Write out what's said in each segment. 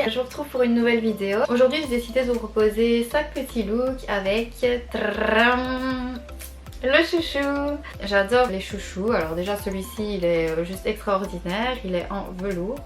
je vous retrouve pour une nouvelle vidéo. Aujourd'hui j'ai décidé de vous proposer 5 petits looks avec le chouchou. J'adore les chouchous. Alors déjà celui-ci il est juste extraordinaire, il est en velours.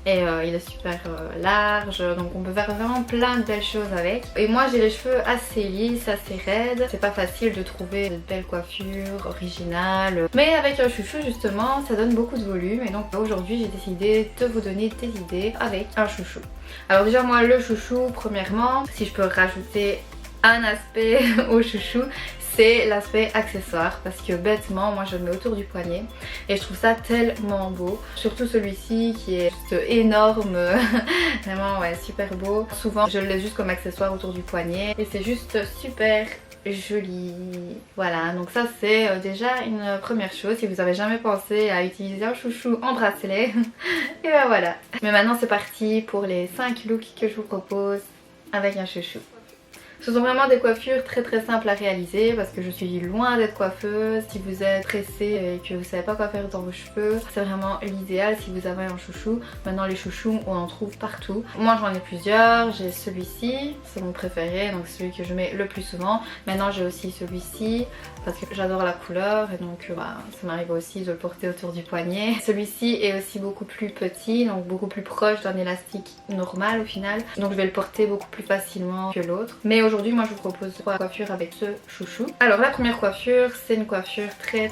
Et il est super large, donc on peut faire vraiment plein de belles choses avec. Et moi j'ai les cheveux assez lisses, assez raides. C'est pas facile de trouver de belles coiffures originales. Mais avec un chouchou justement, ça donne beaucoup de volume. Et donc aujourd'hui j'ai décidé de vous donner des idées avec un chouchou. Alors déjà moi le chouchou, premièrement, si je peux rajouter un aspect au chouchou, c'est l'aspect accessoire, parce que bêtement moi je le mets autour du poignet et je trouve ça tellement beau, surtout celui-ci qui est juste énorme. Vraiment ouais, super beau. Souvent je le laisse juste comme accessoire autour du poignet et c'est juste super joli. Voilà, donc ça c'est déjà une première chose. Si vous n'avez jamais pensé à utiliser un chouchou en bracelet, et ben voilà. Mais maintenant c'est parti pour les 5 looks que je vous propose avec un chouchou. Ce sont vraiment des coiffures très simples à réaliser parce que je suis loin d'être coiffeuse. Si vous êtes pressé et que vous savez pas quoi faire dans vos cheveux, c'est vraiment l'idéal si vous avez un chouchou. Maintenant les chouchous on en trouve partout. Moi j'en ai plusieurs, j'ai celui-ci, c'est mon préféré, donc celui que je mets le plus souvent. Maintenant j'ai aussi celui-ci parce que j'adore la couleur et donc ça m'arrive aussi de le porter autour du poignet. Celui-ci est aussi beaucoup plus petit, donc beaucoup plus proche d'un élastique normal au final. Donc je vais le porter beaucoup plus facilement que l'autre. Mais aujourd'hui moi je vous propose 3 coiffures avec ce chouchou. Alors la première coiffure c'est une coiffure très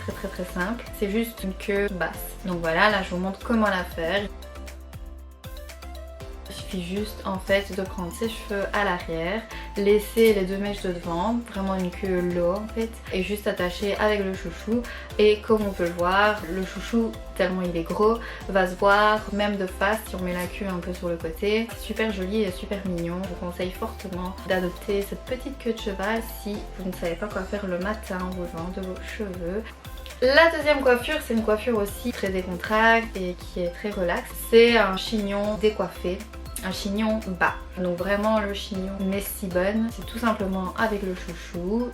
simple. C'est juste une queue basse. Donc voilà, là je vous montre comment la faire. Il suffit juste en fait de prendre ses cheveux à l'arrière, laisser les 2 mèches de devant, vraiment une queue low en fait, et juste attacher avec le chouchou. Et comme on peut le voir, le chouchou tellement il est gros va se voir même de face si on met la queue un peu sur le côté. C'est super joli et super mignon. Je vous conseille fortement d'adopter cette petite queue de cheval si vous ne savez pas quoi faire le matin au vent de vos cheveux. La deuxième coiffure, c'est une coiffure aussi très décontractée et qui est très relax. C'est un chignon décoiffé, un chignon bas. Donc vraiment le chignon Messy Bun, c'est tout simplement avec le chouchou.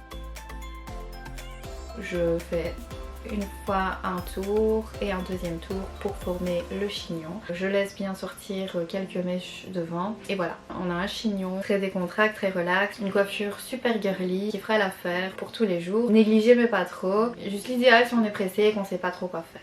Je fais une fois un tour et un deuxième tour pour former le chignon. Je laisse bien sortir quelques mèches devant et voilà, on a un chignon très décontracté, très relax, une coiffure super girly qui fera l'affaire pour tous les jours. Négligé mais pas trop, juste l'idéal si on est pressé et qu'on sait pas trop quoi faire.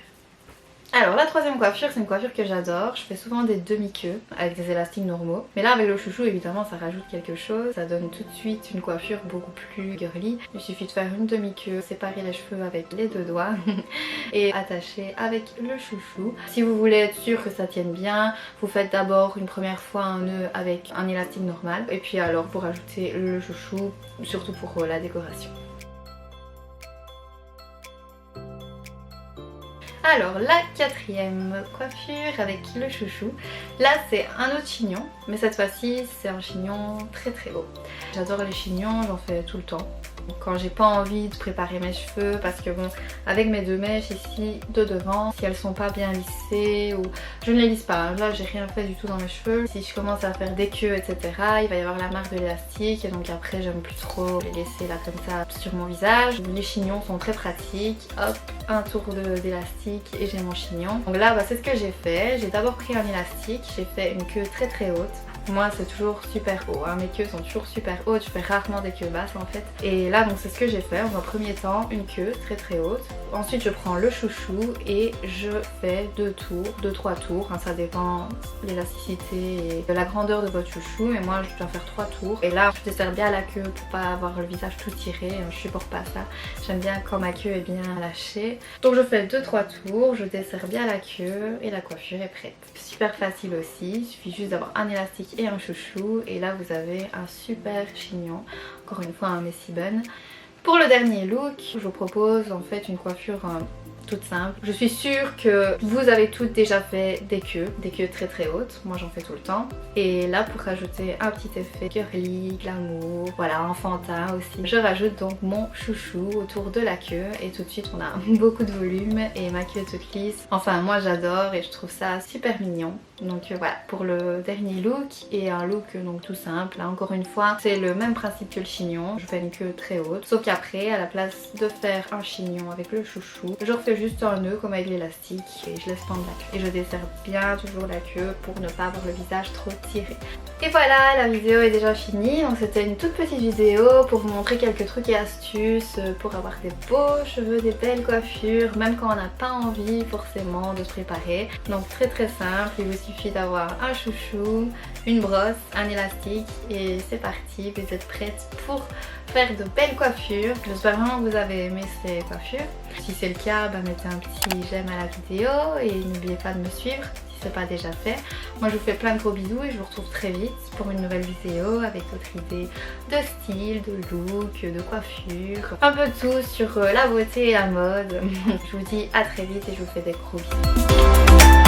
Alors la troisième coiffure, c'est une coiffure que j'adore. Je fais souvent des demi-queues avec des élastiques normaux. Mais là avec le chouchou évidemment ça rajoute quelque chose. Ça donne tout de suite une coiffure beaucoup plus girly. Il suffit de faire une demi-queue, séparer les cheveux avec les 2 doigts et attacher avec le chouchou. Si vous voulez être sûr que ça tienne bien, vous faites d'abord une première fois un nœud avec un élastique normal. Et puis alors pour ajouter le chouchou, surtout pour la décoration. Alors la quatrième coiffure avec le chouchou, là c'est un autre chignon, mais cette fois-ci c'est un chignon très beau. J'adore les chignons, j'en fais tout le temps. Quand j'ai pas envie de préparer mes cheveux, parce que bon, avec mes 2 mèches ici de devant, si elles sont pas bien lissées ou je ne les lisse pas, là j'ai rien fait du tout dans mes cheveux. Si je commence à faire des queues etc, il va y avoir la marque de l'élastique et donc après j'aime plus trop les laisser là comme ça sur mon visage. Les chignons sont très pratiques, hop, un tour d'élastique et j'ai mon chignon. Donc là c'est ce que j'ai fait, j'ai d'abord pris un élastique, j'ai fait une queue très haute. Moi c'est toujours super haut, hein. Mes queues sont toujours super hautes, je fais rarement des queues basses en fait. Et là donc c'est ce que j'ai fait, dans un premier temps une queue très haute. Ensuite je prends le chouchou et je fais 2-3 tours, hein, ça dépend de l'élasticité et de la grandeur de votre chouchou. Mais moi je dois faire 3 tours. Et là je desserre bien la queue pour pas avoir le visage tout tiré, je supporte pas ça. J'aime bien quand ma queue est bien lâchée. Donc je fais 2-3 tours, je desserre bien la queue et la coiffure est prête. Super facile aussi, il suffit juste d'avoir un élastique et un chouchou et là vous avez un super chignon, encore une fois un Messy Bun. Pour le dernier look, je vous propose en fait une coiffure toute simple. Je suis sûre que vous avez toutes déjà fait des queues très hautes. Moi j'en fais tout le temps. Et là pour rajouter un petit effet girly, glamour, voilà, enfantin aussi, je rajoute donc mon chouchou autour de la queue et tout de suite on a beaucoup de volume et ma queue toute lisse. Enfin moi j'adore et je trouve ça super mignon. Donc voilà pour le dernier look et un look donc tout simple. Là, encore une fois c'est le même principe que le chignon. Je fais une queue très haute. Sauf qu'après à la place de faire un chignon avec le chouchou, je refais fais juste un nœud comme avec l'élastique et je laisse pendre la queue. Et je desserre bien toujours la queue pour ne pas avoir le visage trop tiré. Et voilà, la vidéo est déjà finie. Donc c'était une toute petite vidéo pour vous montrer quelques trucs et astuces pour avoir des beaux cheveux, des belles coiffures, même quand on n'a pas envie forcément de se préparer. Donc très simple, il vous suffit d'avoir un chouchou, une brosse, un élastique et c'est parti, vous êtes prête pour faire de belles coiffures. J'espère vraiment que vous avez aimé ces coiffures. Si c'est le cas, mettez un petit j'aime à la vidéo et n'oubliez pas de me suivre si c'est pas déjà fait. Moi je vous fais plein de gros bisous et je vous retrouve très vite pour une nouvelle vidéo avec d'autres idées de style, de look, de coiffure, un peu tout sur la beauté et la mode. Je vous dis à très vite et je vous fais des gros bisous.